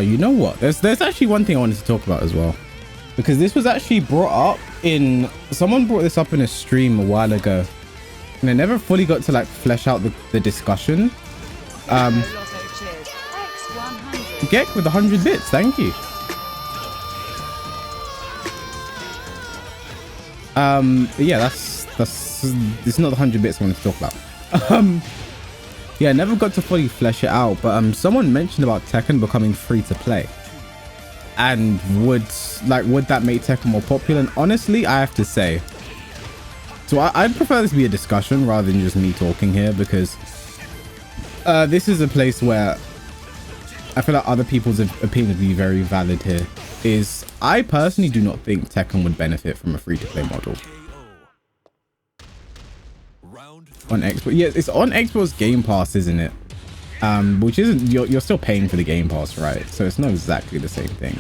You know what? There's actually one thing I wanted to talk about as well, because this was actually brought up in, someone brought this up in a stream a while ago, and I never fully got to like flesh out the discussion. Gek with 100 bits, thank you. Yeah, that's it's not the 100 bits I wanted to talk about. Yeah, never got to fully flesh it out, but someone mentioned about Tekken becoming free to play, and would that make Tekken more popular? And honestly, I have to say, so I'd prefer this to be a discussion rather than just me talking here, because this is a place where I feel like other people's opinion would be very valid here. Is I personally do not think Tekken would benefit from a free-to-play model on Xbox. Yeah, it's on Xbox Game Pass, isn't it? Which isn't, you're still paying for the Game Pass, right? So it's not exactly the same thing.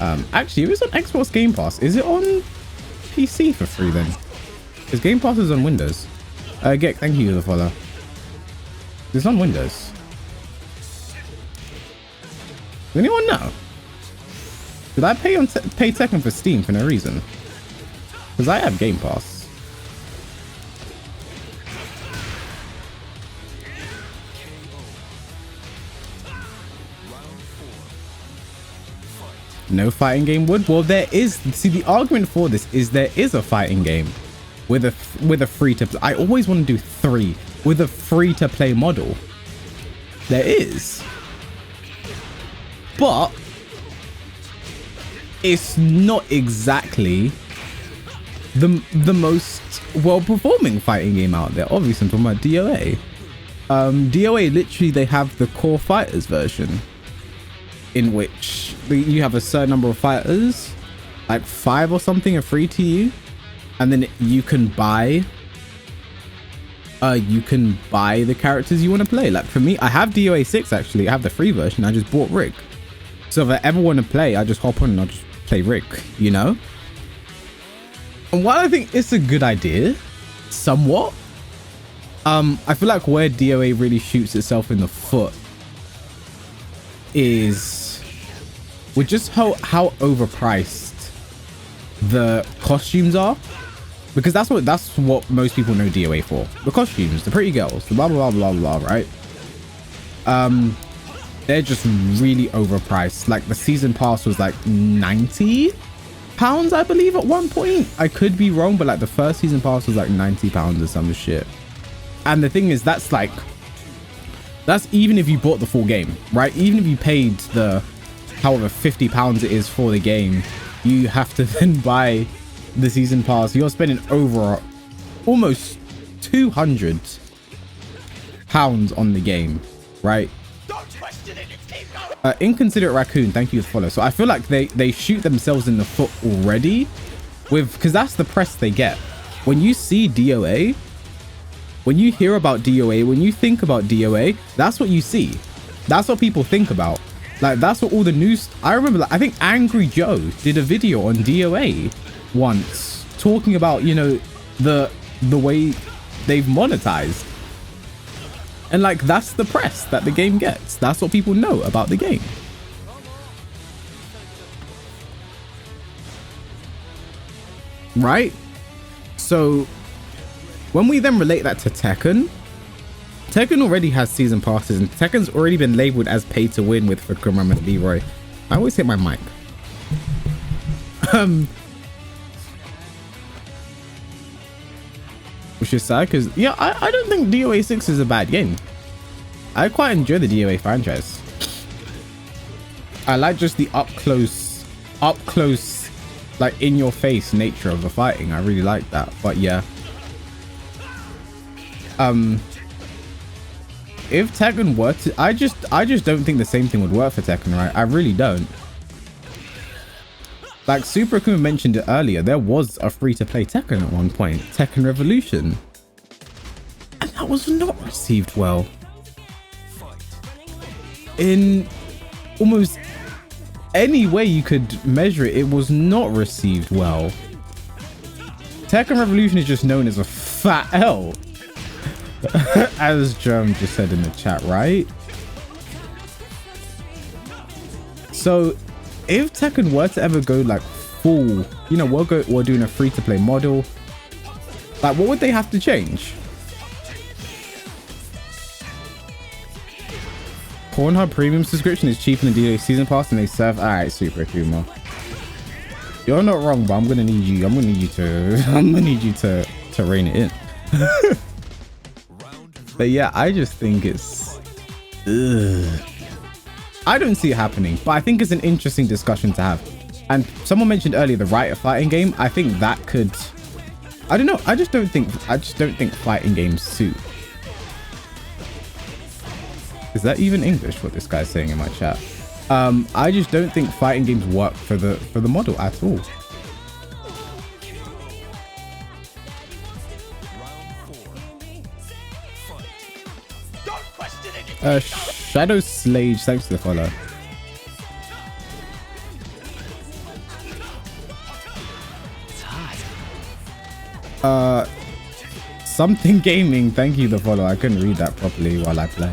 Actually, if it's on Xbox Game Pass, is it on PC for free then? Because Game Pass is on Windows. Gek, thank you for the follow. It's on Windows. Does anyone know? Did I pay Tekken for Steam for no reason? Because I have Game Pass. No fighting game would? Well, there is. See, the argument for this is there is a fighting game with a free to play. I always want to do 3 with a free to play model. There is, but it's not exactly the most well performing fighting game out there. Obviously, I'm talking about DOA. DOA, literally, they have the core fighters version, in which you have a certain number of fighters, like 5 or something, are free to you, and then you can buy the characters you want to play. Like for me, I have DOA 6 actually. I have the free version. I just bought Rick, so if I ever want to play, I just hop on and I'll just play Rick, you know. And while I think it's a good idea somewhat, I feel like where DOA really shoots itself in the foot is with just how overpriced the costumes are, because that's what most people know DOA for. The costumes, the pretty girls, the blah blah blah blah blah, right? They're just really overpriced. Like the season pass was like £90, I believe, at one point. I could be wrong, but like the first season pass was like £90 or some shit. And the thing is, that's even if you bought the full game, right? Even if you paid the however £50 it is for the game, you have to then buy the season pass. You're spending over almost £200 on the game, right? Inconsiderate Raccoon, thank you for the follow. So I feel like they shoot themselves in the foot already, because that's the press they get. When you see DOA, when you hear about DOA, when you think about DOA, that's what you see. That's what people think about. Like, that's what all the news... I remember, like, I think Angry Joe did a video on DOA once, talking about, you know, the way they've monetized. And, like, that's the press that the game gets. That's what people know about the game. Right? So... when we then relate that to Tekken already has season passes, and Tekken's already been labeled as pay to win with Fakumram and Leroy. I always hit my mic. Which is sad, because yeah, I don't think DOA 6 is a bad game. I quite enjoy the DOA franchise. I like just the up close, like in your face nature of the fighting. I really like that. But yeah. If Tekken were to, I just don't think the same thing would work for Tekken, right? I really don't. Like Super Akuma mentioned it earlier, there was a free-to-play Tekken at one point, Tekken Revolution, and that was not received well. In almost any way you could measure it, it was not received well. Tekken Revolution is just known as a fat L. As Jerome just said in the chat, right? So if Tekken were to ever go like full, you know, we're doing a free-to-play model, like what would they have to change? Pornhub premium subscription is cheaper than DA season pass and they serve. All right, Super Akuma, you're not wrong, but I'm gonna need you to rein it in. But yeah, I just think it's I don't see it happening, but I think it's an interesting discussion to have. And someone mentioned earlier the Riot fighting game. I think that could, I don't know, I just don't think fighting games suit. Is that even English what this guy's saying in my chat? I just don't think fighting games work for the model at all. Shadow Slage, thanks for the follow. Something gaming, thank you the follow. I couldn't read that properly while I play.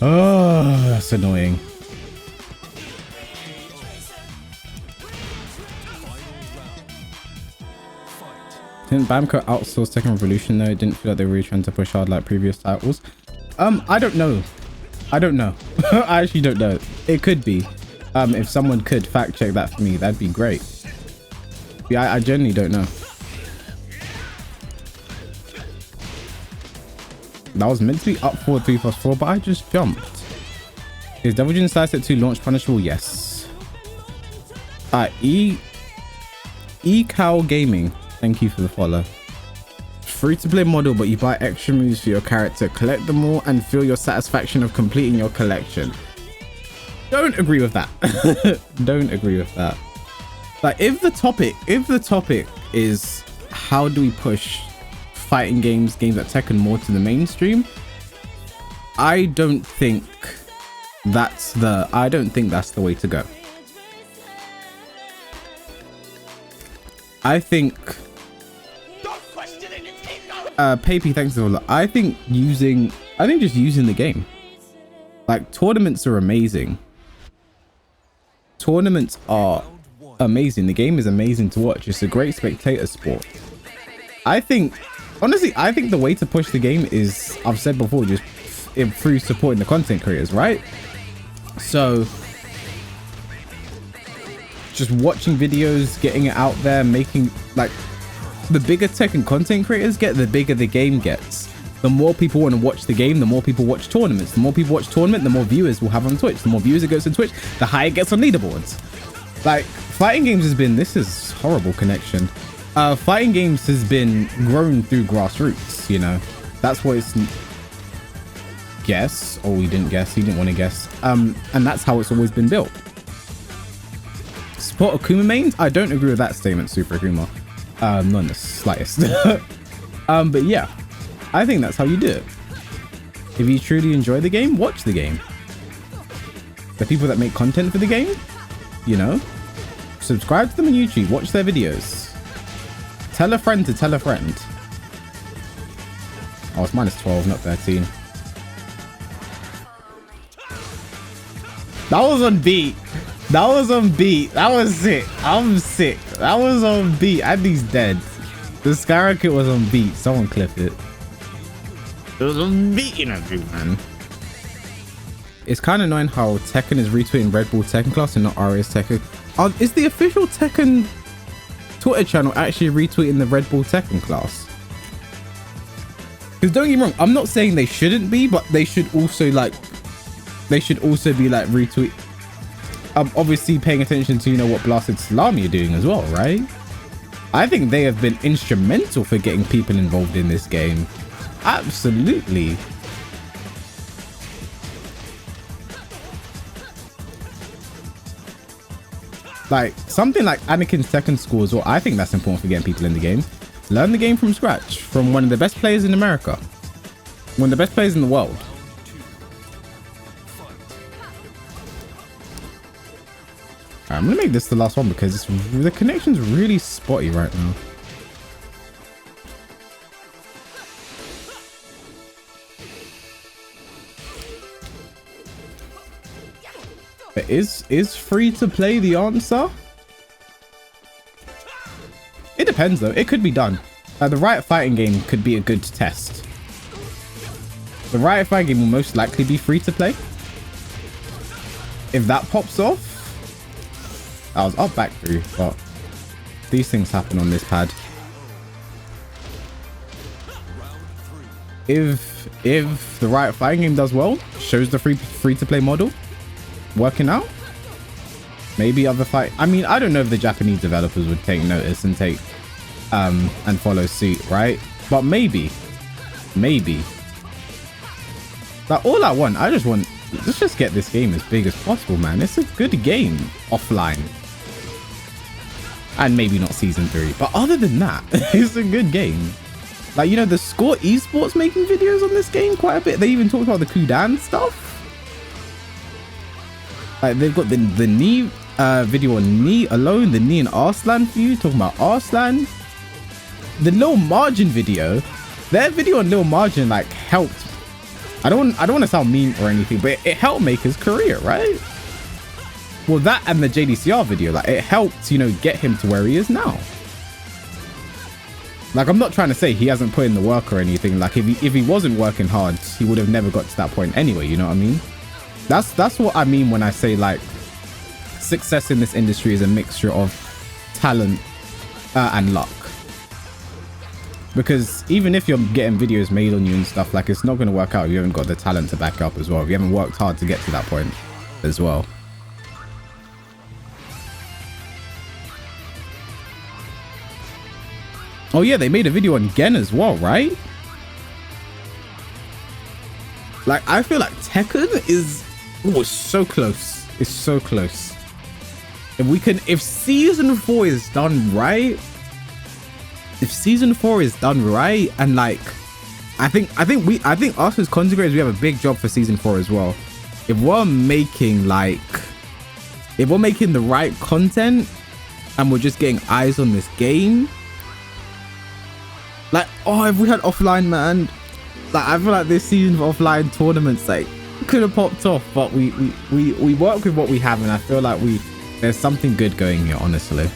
Oh, that's annoying. Didn't Bamco outsource Tekken Revolution though? It didn't feel like they were really trying to push hard like previous titles. I don't know. I actually don't know. It could be. If someone could fact check that for me, that'd be great. Yeah, I genuinely don't know. That was meant to be up for 3+4, but I just jumped. Is Devil Jin Sidestep 2 launch punishable? Yes. E-Cow Gaming, thank you for the follow. Free to play model, but you buy extra moves for your character, collect them all, and feel your satisfaction of completing your collection. Don't agree with that. Don't agree with that. Like, if the topic is how do we push fighting games like Tekken more to the mainstream, I don't think that's the way to go. I think Papey, thanks for all. I think just using the game. Like, tournaments are amazing. Tournaments are amazing. The game is amazing to watch. It's a great spectator sport. Honestly, I think the way to push the game is, I've said before, just through supporting the content creators, right? So just watching videos, getting it out there, making, like, the bigger Tekken content creators get, the bigger the game gets. The more people want to watch the game, the more people watch tournaments. The more people watch tournament, the more viewers will have on Twitch. The more viewers it goes on Twitch, the higher it gets on leaderboards. Like, fighting games has been, this is horrible connection. Fighting games has been grown through grassroots, you know. That's what it's guess. Oh, he didn't guess. He didn't want to guess. And that's how it's always been built. Support Akuma mains? I don't agree with that statement, Super Akuma. Not in the slightest. But yeah, I think that's how you do it. If you truly enjoy the game, watch the game. The people that make content for the game, you know, subscribe to them on YouTube, watch their videos. Tell a friend to tell a friend. Oh, it's -12, not 13. That was on beat. That was on beat. That was sick. I'm sick. That was on beat. Andy's dead. The skyrocket was on beat. Someone clip it. It was on beat, you know, man. It's kind of annoying how Tekken is retweeting Red Bull Tekken class and not Aria's Tekken. Is the official Tekken Twitter channel actually retweeting the Red Bull Tekken class? Because don't get me wrong, I'm not saying they shouldn't be, but they should also be like retweet. Obviously paying attention to, you know, what Blasted Salami are doing as well, right? I think they have been instrumental for getting people involved in this game. Absolutely. Like, something like Anakin's Tekken School as well. I think that's important for getting people in the game. Learn the game from scratch from one of the best players in America. One of the best players in the world. I'm gonna make this the last one because the connection's really spotty right now. But is free to play the answer? It depends though. It could be done. The Riot fighting game could be a good test. The Riot fighting game will most likely be free to play. If that pops off, I was up back through, but these things happen on this pad. If the Riot fighting game does well, shows the free to play model working out, maybe other fight. I mean, I don't know if the Japanese developers would take notice and take and follow suit, right? But maybe. Like, all I want, let's just get this game as big as possible, man. It's a good game offline. And maybe not season 3, but other than that, it's a good game. Like, you know, the Score Esports making videos on this game quite a bit. They even talked about the Kudan stuff. Like, they've got the knee video on knee alone, the knee and Arslan feud, talking about Arslan. The Lil Margin video, their video on Lil Margin like helped. I don't want to sound mean or anything, but it helped make his career, right? Well, that and the JDCR video, like, it helped, you know, get him to where he is now. Like, I'm not trying to say he hasn't put in the work or anything. Like, if he wasn't working hard, he would have never got to that point anyway, you know what I mean? That's what I mean when I say, like, success in this industry is a mixture of talent and luck. Because even if you're getting videos made on you and stuff, like, it's not going to work out if you haven't got the talent to back up as well. If you haven't worked hard to get to that point as well. Oh yeah, they made a video on Gen as well, right? Like, I feel like Tekken is... Oh, it's so close. It's so close. If season 4 is done right... If season 4 is done right, and like, I think us as content creators, we have a big job for season 4 as well. If we're making the right content and we're just getting eyes on this game, like, oh, if we had offline, man, like, I feel like this season of offline tournaments, like, could have popped off, but we work with what we have, and I feel like there's something good going here, honestly.